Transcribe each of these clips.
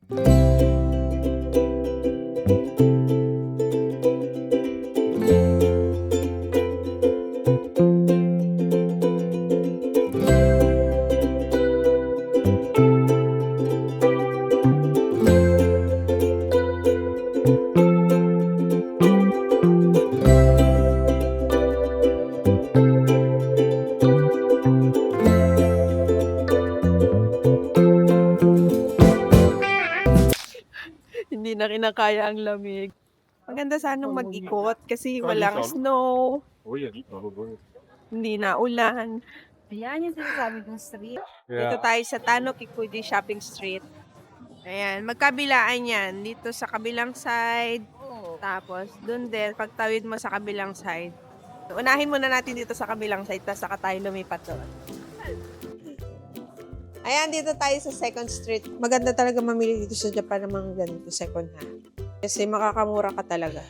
Hindi na kinakaya ang lamig. Maganda sanang mag-ikot kasi walang snow, hindi na ulan. Ayan yung sinasabi kong street. Dito tayo sa Tano Kikuji Shopping Street. Ayan, magkabilaan yan. Dito sa kabilang side. Tapos, dun din, pagtawid mo sa kabilang side. Unahin muna natin dito sa kabilang side, tapos saka tayo lumipat doon. Ayan, dito tayo sa Second Street. Maganda talaga mamili dito sa Japan ng mga ganito, second hand. Kasi makakamura ka talaga.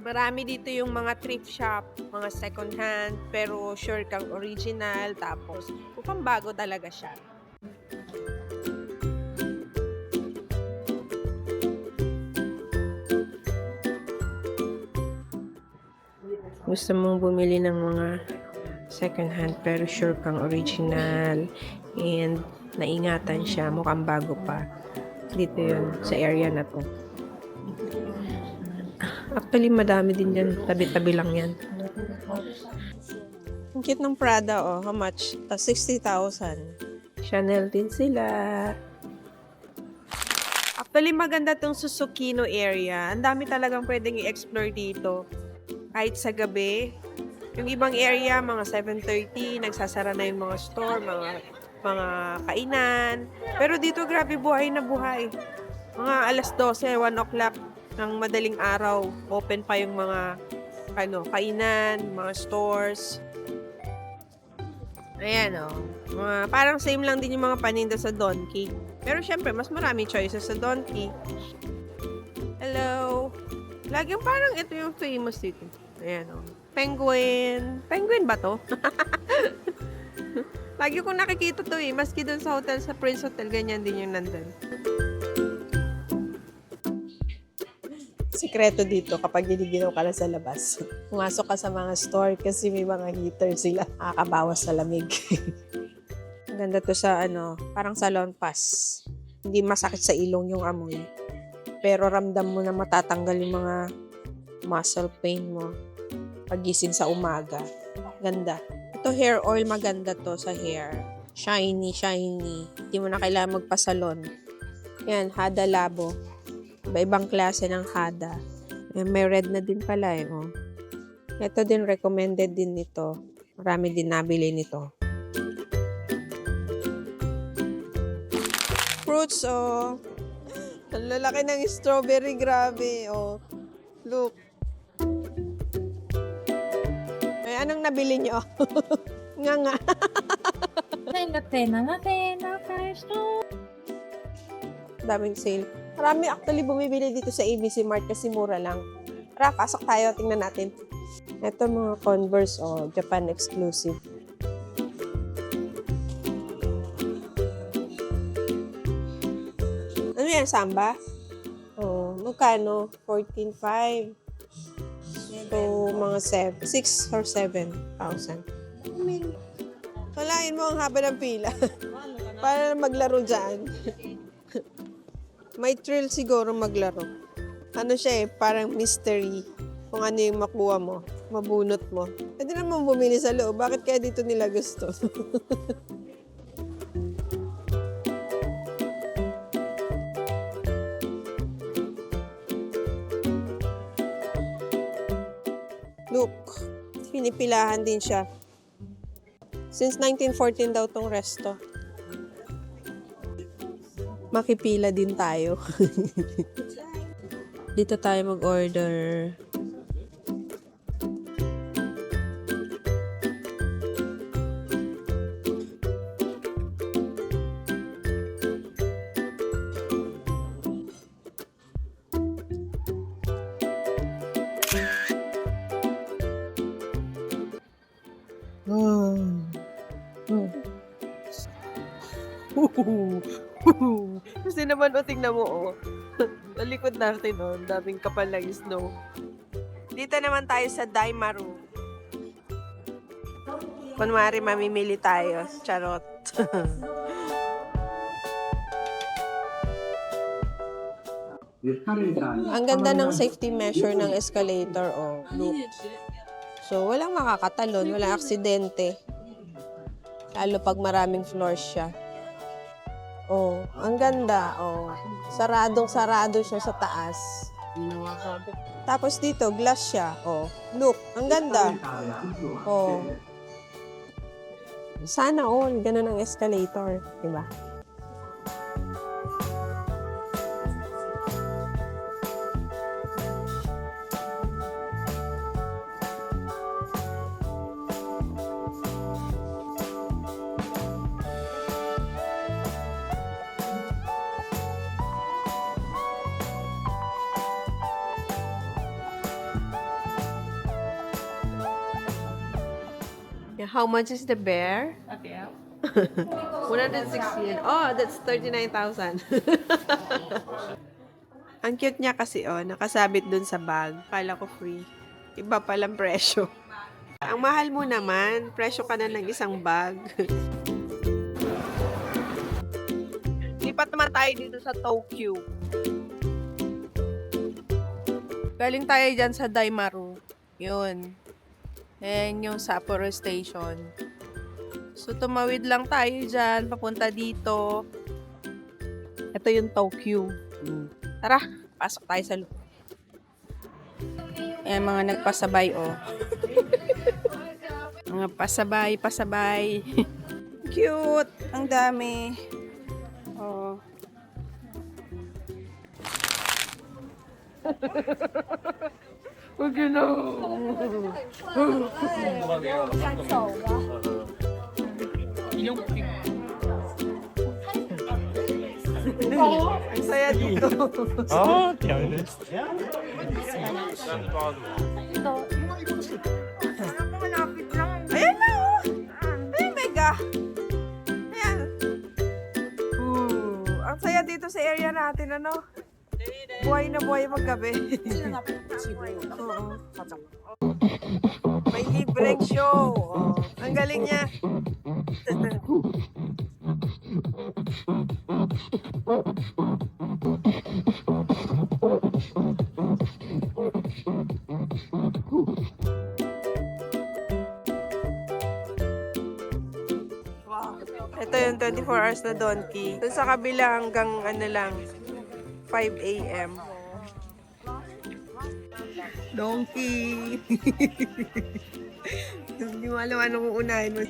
Marami dito yung mga thrift shop, mga second hand, pero sure kang original, tapos mukhang bago talaga siya. Gusto mong bumili ng mga second hand, pero sure kang original, and naingatan siya, mukhang bago pa. Dito yun, sa area na to. Actually, madami din dyan. Tabi-tabi lang yan. Ang cute ng Prada, oh. How much? 60,000. Chanel din sila. Actually, maganda tong Susukino area. Ang dami talagang pwedeng i-explore dito. Kahit sa gabi. Yung ibang area, mga 7:30, nagsasara na yung mga store, mga kainan. Pero dito, grabe, buhay na buhay. Mga alas 12, 1 o'clock ng madaling araw, open pa yung mga kainan, mga stores. Ayan, oh. Parang same lang din yung mga paninda sa Donkey. Pero syempre, mas marami choices sa Donkey. Hello. Laging parang ito yung famous dito. Ayan, oh. Penguin. Penguin ba to? Lagi kong nakikita to eh. Maski dun sa hotel, sa Prince Hotel, ganyan din yung nandun. Sikreto dito kapag ginigilaw ka na sa labas. Pumasok ka sa mga store kasi may mga heater sila. Nakakabawas sa lamig. Ganda to sa parang salon pass. Hindi masakit sa ilong yung amoy. Pero ramdam mo na matatanggal yung mga muscle pain mo pagising sa umaga. Ganda. Ito hair oil, maganda to sa hair. Shiny, shiny. Hindi mo na kailangan magpasalon. Yan, Hada Labo. Iba-ibang klase ng Hada. May red na din pala eh. Oh. Ito din, recommended din nito. Marami din nabili nito. Fruits, oh. Ang lalaki ng strawberry, grabe. Oh. Look. Ay, anong nabili nyo? Nga. Tena, presto. Daming sale. Marami actually bumibili dito sa ABC Mart kasi mura lang. Tara, pasok tayo. Tingnan natin. Ito mga Converse, oh, Japan exclusive. Ano yan, Samba? Oh, magkano? 14,500. So, mga 6 or 7,000. Walain mo ang haba ng pila. Para maglaro dyan. May thrill siguro maglaro. Ano siya eh, parang mystery. Kung ano yung makuha mo, mabunot mo. Pwede naman bumili sa loob. Bakit kaya dito nila gusto? Look, pinipilahan din siya. Since 1914 daw tong resto. Makipila din tayo. Dito tayo mag-order. Kasi naman, o, tingnan mo, o. Sa likod natin, o. Daming kapal ng snow. Dito naman tayo sa Daimaru. Kunwari, mamimili tayo. Charot. Ang ganda ng safety measure ng escalator, oh. Look. So, walang makakatalon, walang aksidente. Lalo pag maraming floors siya. Oh, ang ganda, oh. Saradong-sarado siya sa taas. Tapos dito, glass siya, oh. Look, ang ganda. Oh. Sana all, ganun ang escalator, di ba? Yeah, how much is the bear? 160. Oh, that's 39,000. Ang cute niya kasi, oh, nakasabit dun sa bag. Kala ko free. Iba palang presyo. Ang mahal mo naman, presyo ka na ng isang bag. Lipat naman tayo dito sa Tokyo. Galing tayo dyan sa Daimaru. Yun. Ayan yung Sapporo Station. So, tumawid lang tayo dyan, papunta dito. Ito yung Tokyo. Tara, pasok tayo sa loob. Ayan, mga nagpasabay, oh. Mga pasabay. Cute! Ang dami. Oh. Huwag yun na. Ang saya dito. 아, 대단해. Ayan na, oh. Ay, mega. Ayan. Ang saya dito sa area natin, ano? Buhay na buhay maggabi. Oo. May libreng show. Oh, ang galing niya. Ito yung 24 hours na donkey. Doon sa kabila hanggang ano lang, 5 a.m. Donkey! Hindi mo alam anong uunahin mo.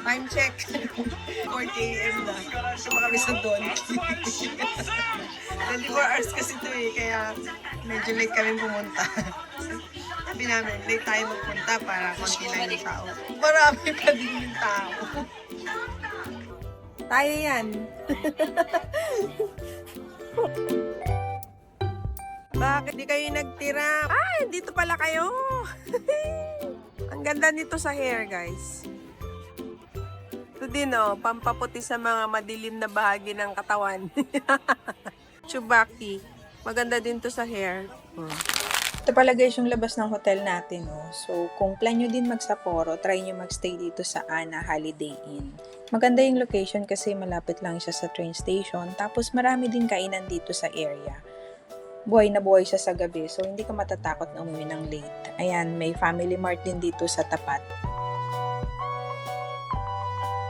Time check. 40 a.m. na. Gusto pa kami sa donkey. 24 hours kasi ito eh, kaya medyo late kami pumunta. Sabi namin, late tayo magpunta para konti lang yung tao. Marami pa din yung tao. Tayo yan. Bakit di kayo nagtira? Ah, dito pala kayo. Ang ganda nito sa hair, guys. Ito din, oh, pampaputi sa mga madilim na bahagi ng katawan. Chubaki. Maganda din to sa hair. Ito pala guys yung labas ng hotel natin. Oh. So, kung plan nyo din mag-Sapporo, try nyo magstay dito sa Ana Holiday Inn. Maganda yung location kasi malapit lang siya sa train station. Tapos marami din kainan dito sa area. Buhay na buhay siya sa gabi. So, hindi ka matatakot na umuwi ng late. Ayan, may Family Mart din dito sa tapat.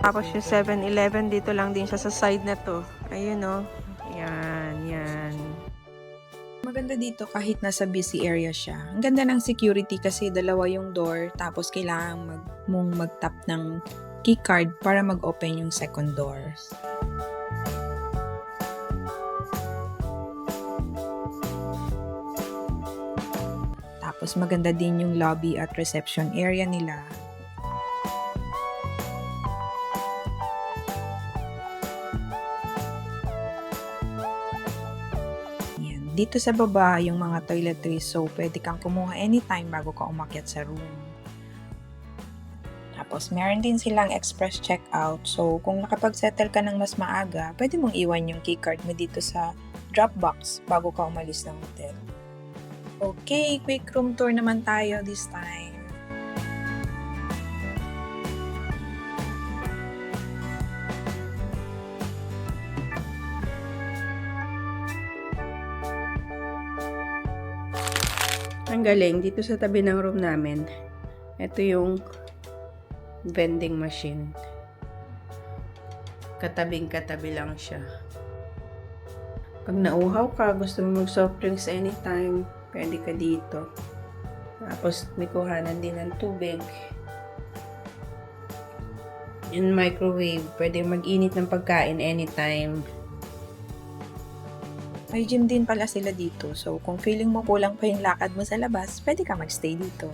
Tapos yung 7-Eleven, dito lang din siya sa side na to. Ayun, oh. Yan. Maganda dito kahit nasa busy area siya. Ang ganda ng security kasi dalawa yung door tapos kailangan mong mag-tap ng keycard para mag-open yung second door. Tapos maganda din yung lobby at reception area nila. Dito sa baba, yung mga toiletries, so pwede kang kumuha anytime bago ka umakyat sa room. Tapos, meron din silang express checkout. So, kung nakapag-settle ka ng mas maaga, pwede mong iwan yung keycard mo dito sa Dropbox bago ka umalis ng hotel. Okay, quick room tour naman tayo this time. Ang galing, dito sa tabi ng room namin, ito yung vending machine. Katabing-katabi lang siya. Pag nauhaw ka, gusto mo mag-soft drinks anytime, pwede ka dito. Tapos, may kuhanan din ng tubig. Yung microwave, pwede mag-init ng pagkain anytime. May gym din pala sila dito. So, kung feeling mo kulang pa yung lakad mo sa labas, pwede ka magstay dito.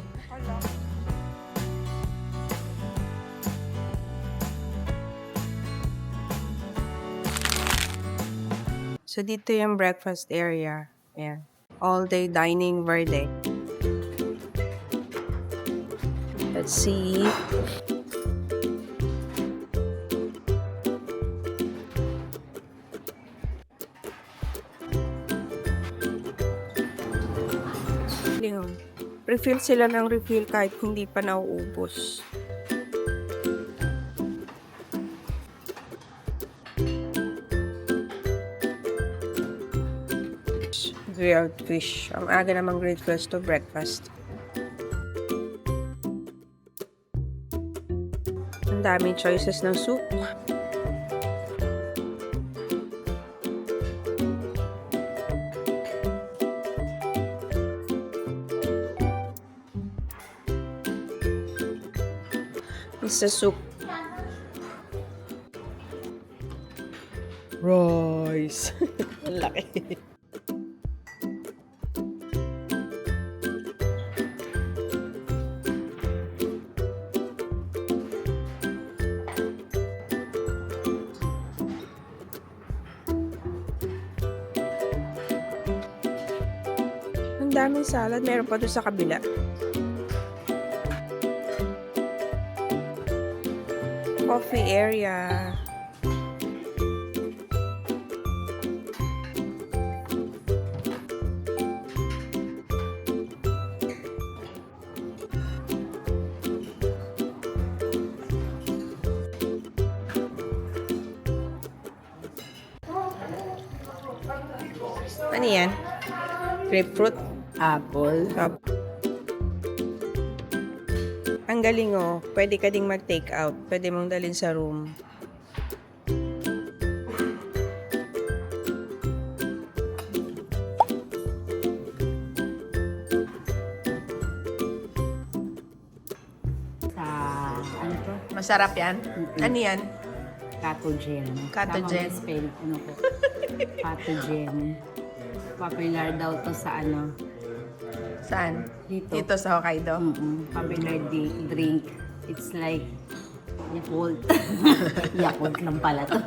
So, dito yung breakfast area. Ayan. All-day dining verde. Let's see. Refill sila ng refill kahit hindi pa nauubos. Grilled fish. Ang aga namang grilled fish to breakfast. Ang daming choices ng soup. Sa soup. Rice. Ang laki. Ang daming salad. Meron pa doon sa kabila. Coffee area. Ano yan? Grapefruit? Apple. Ang galing oh. Pwede ka ding mag-take out. Pwede mong dalhin sa room. Sa, ano to? Masarap yan? Ano yan? Catogen. Catogen. Tama ba spell? Ano po? Catogen. Popular daw to sa ano? Saan? Dito. Dito sa Hokkaido? Popular drink. It's like Yakult. Yakult lang pala to.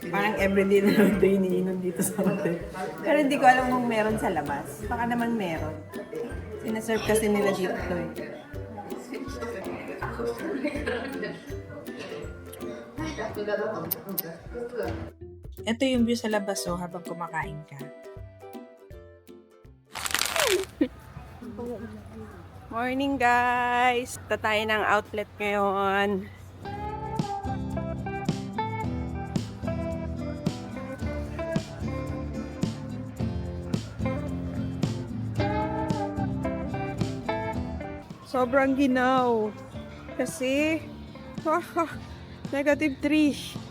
Parang everyday na lang ito iniinom dito sa hotel. Pero hindi ko alam kung meron sa labas. Baka naman meron. Sinaserve kasi nila dito eh. Ito yung view sa labas oh, habang kumakain ka. Morning guys! Ito tayo ng outlet ngayon. Sobrang ginaw. Kasi, negative 3.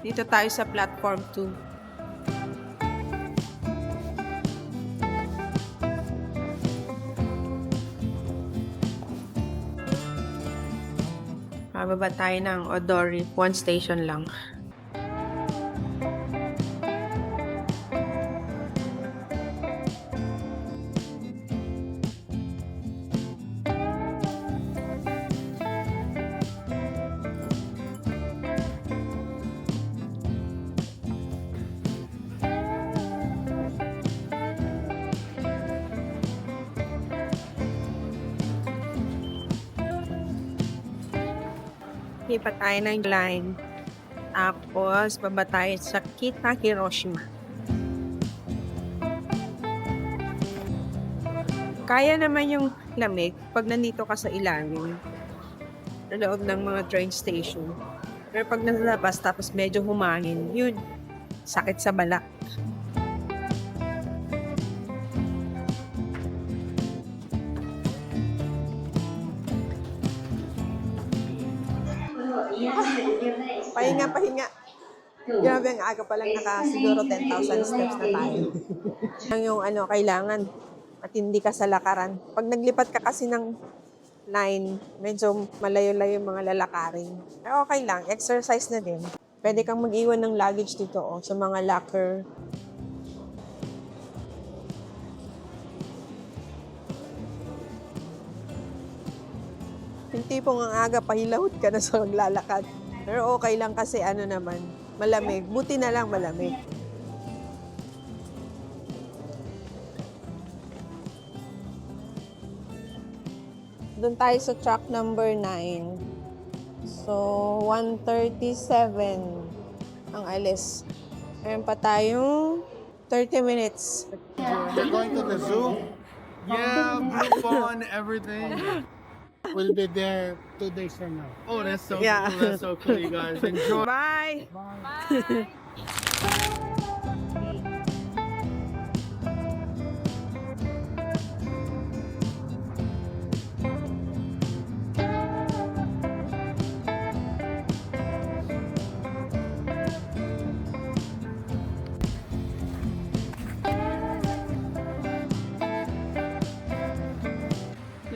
Dito tayo sa platform 2. Pababa tayo ng Odori. 1 station lang. Lipat tayo ng line. Tapos, baba tayo sa Kita Hiroshima. Kaya naman yung lamig pag nandito ka sa ilalim. Sa loob ng mga train station. Pero pag nalalabas tapos medyo humangin, yun, sakit sa balak. Pahinga, pahinga. Grabe, ang aga pa lang siguro 10,000 steps na tayo. Ang yung kailangan, matindi ka sa lakaran. Pag naglipat ka kasi ng line, medyo malayo-layo yung mga lalakarin. Pero okay lang, exercise na din. Pwede kang mag-iwan ng luggage dito sa mga locker. Yung tipong ang aga, pahilahod ka na sa maglalakad. Pero okay lang kasi naman, malamig. Buti na lang malamig. Doon tayo sa track number 9. So, 1:37 ang alis. Meron pa tayong 30 minutes. You're going to the zoo? Yeah, blue fun, everything. We'll be there 2 days from now. Oh, that's so Yeah. cool. That's so cool, you guys. Enjoy. Bye!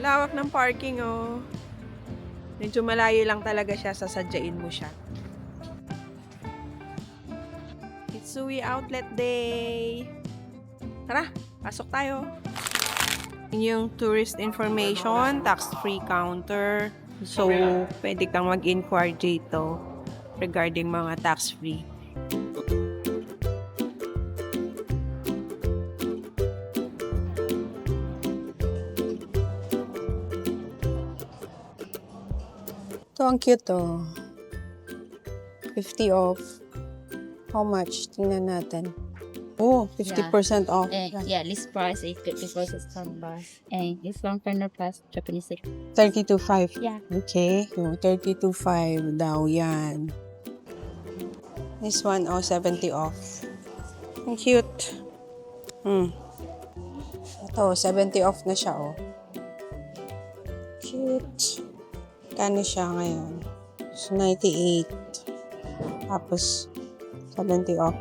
Lawak ng parking, oh. Medyo malayo lang talaga siya, sasadyain mo siya. Mitsui Outlet Day! Tara, pasok tayo. Yun yung tourist information, tax-free counter. So, pwede kang mag-inquire dito regarding mga tax-free. Ito ang cute, oh. 50 off. How much? Tingnan natin. Oh, 50% off. Yeah, list price is 50% standby. And this one Fender Plus Japanese. 32.5. Yeah. Okay. Yung 32.5 daw yan. This one, 70 off. Ang cute. Ito, 70 off na siya, oh. Cute. Kano siya ngayon? So, 98. Tapos, 70 off.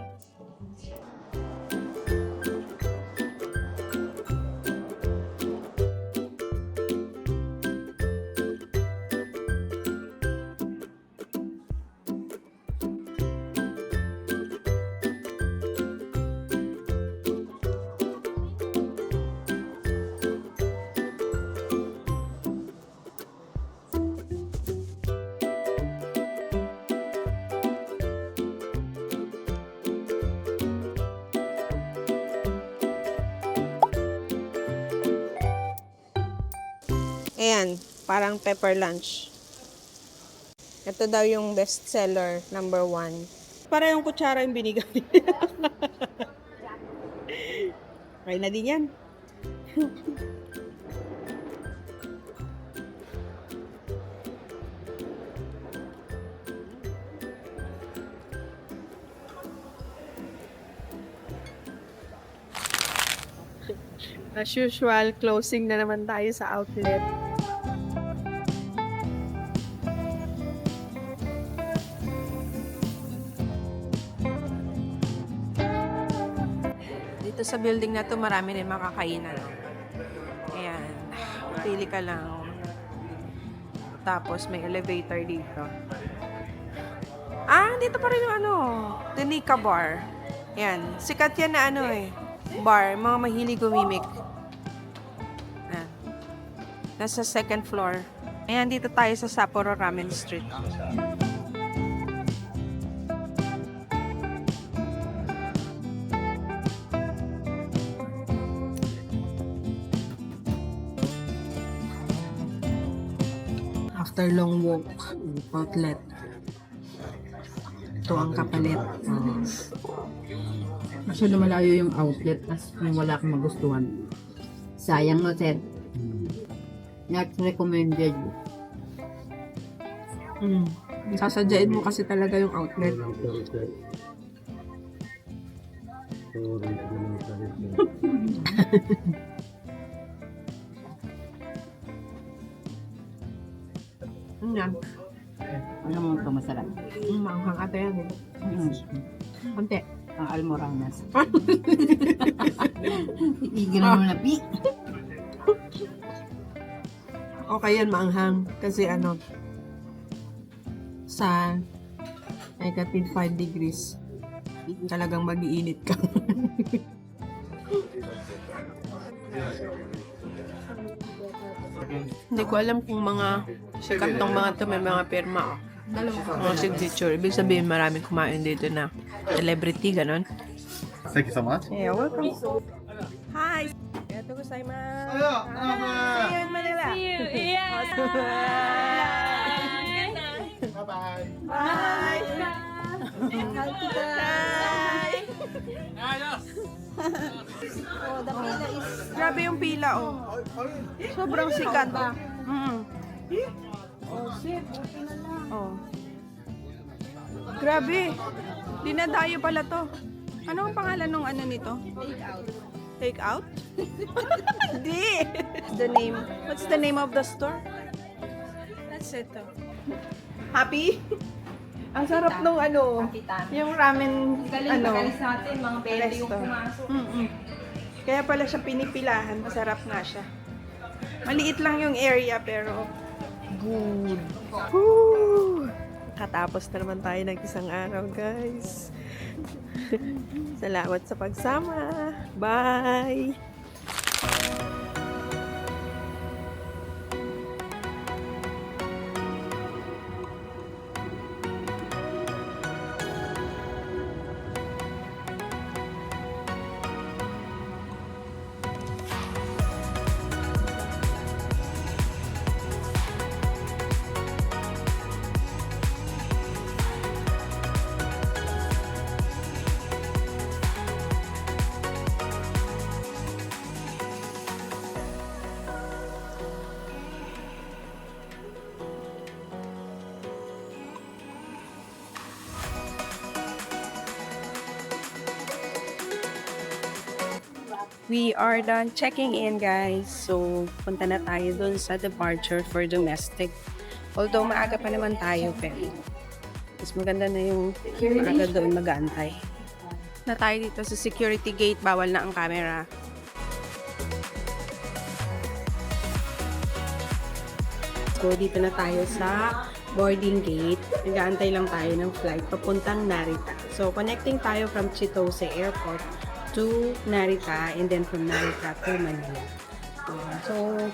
Ayan, parang pepper lunch. Ito daw yung best seller, number 1. Para yung kutsara yung binigay. Kaya na din yan. As usual, closing na naman tayo sa outlet. Dito sa building na to, marami rin makakainan. Ayan. Pili ka lang. Tapos may elevator dito. Dito pa rin yung Tunica Bar. Ayan. Sikat yan na bar. Mga mahilig gumimik. Nasa second floor. Ayan, dito tayo sa Sapporo Ramen Street. after long walk, outlet. Ito ang kapalit. Masyado malayo yung outlet as kung wala kang magustuhan. Sayang no, sir. Not recommended. Sasadyain mo kasi talaga yung outlet. Yan. Ano mo ito masarap? Manghang ate yan. Konti. Ang almoranas. Itigil mo na, Pi. Okay yan, maanghang. Kasi sa negative 5 degrees, talagang mag-iinit ka. Hindi ko alam kung mga sikat tong mga to may mga pirma. Mga signature. Ibig sabihin maraming kumain dito na celebrity, ganon. Thank you so much. Yeah, welcome. Hi! Ito ko sa See you in Manila. Bye-bye. Bye! Grabe yung pila, oh. Sobrang sikat. Oh. Grabe. Dinadayo pala to. Ano ang pangalan ng nito? Take out? Di. What's the name of the store? That's it. Happy? Ang sarap nung yung ramen, natin, mga pwede yung resto. pumasok. Kaya pala siya pinipilahan, masarap nga siya. Maliit lang yung area pero good. Woo! Katapos na naman tayo ng isang araw, guys. Salamat sa pagsama. Bye! We are done checking in, guys. So, punta na tayo dun sa departure for domestic. Although maaga pa naman tayo, pero mas maganda na yung maaga doon mag-aantay. Na tayo dito sa security gate, bawal na ang camera. So, dito na tayo sa boarding gate. Nag-aantay lang tayo ng flight papuntang Narita. So, connecting tayo from Chitose Airport to Narita and then from Narita to Manila. So,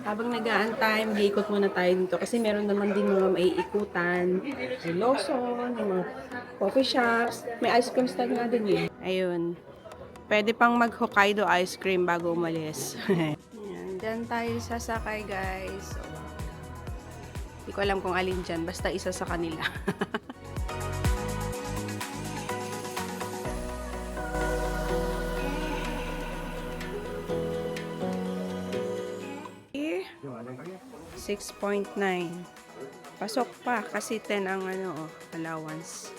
habang nag-aantay, mag-iikot muna tayo dito kasi meron naman din mga maiikutan. May Lawson, may mga coffee shops, may ice cream stand nga din eh. Ayun. Pwede pang mag-Hokkaido ice cream bago umalis. Ayan, dyan tayo sasakay, guys. So, hindi ko alam kung alin dyan, basta isa sa kanila. $6.9. Pasok pa kasi 10 ang allowance.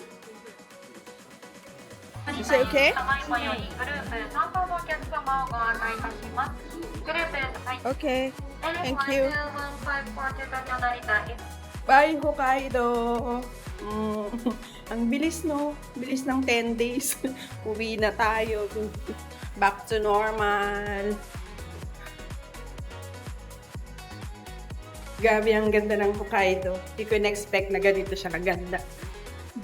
Is it okay? Okay. Thank you. Bye, Hokkaido. Ang bilis, no? Bilis ng 10 days. Uwi na tayo. Back to normal. Grabe, ang ganda ng Hokkaido. Hindi ko na-expect na ganito siya kaganda.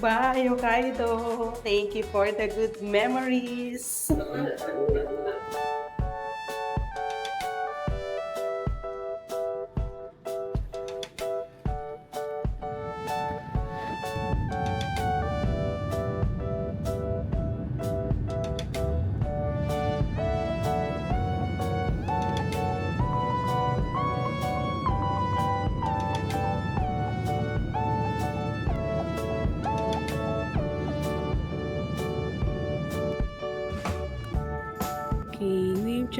Bye, Hokkaido! Thank you for the good memories!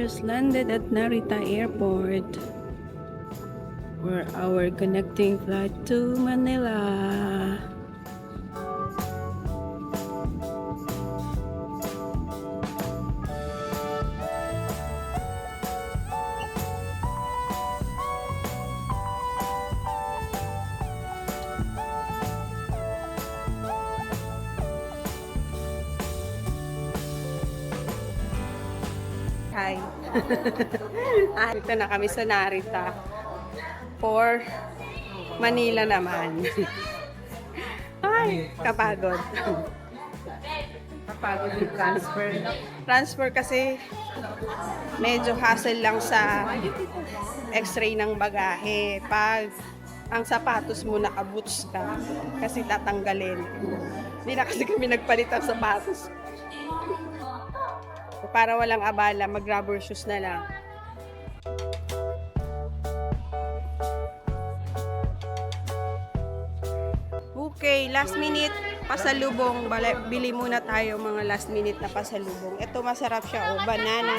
just landed at Narita Airport for our connecting flight to Manila. Hi. Dito na kami sa Narita for Manila naman. Ay, kapagod. Kapagod yung transfer. Transfer kasi medyo hassle lang sa x-ray ng bagahe. Pag ang sapatos mo naka-boots ka kasi tatanggalin. Hindi na kasi kami nagpalit ng sapatos. Para walang abala, mag-rubber shoes na lang. Okay, last minute pasalubong. Bili muna tayo mga last minute na pasalubong. Ito masarap siya, oh, banana.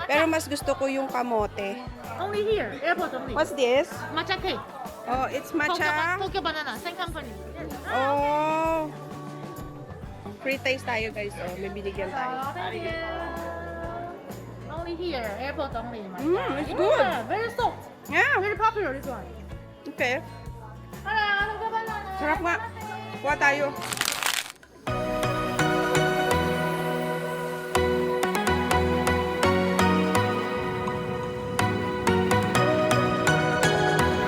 Pero mas gusto ko yung kamote. Only here, airport only. What's this? Matcha cake. Oh, it's matcha. Tokyo banana, same company. Oh. Free taste tayo guys. Oh, may binigyan tayo. Thank you. Only here, airport only. It's good. Yeah, very soft. Yeah, Very popular this one. okay. Tokyo banana. Sarap nga. Kuha tayo.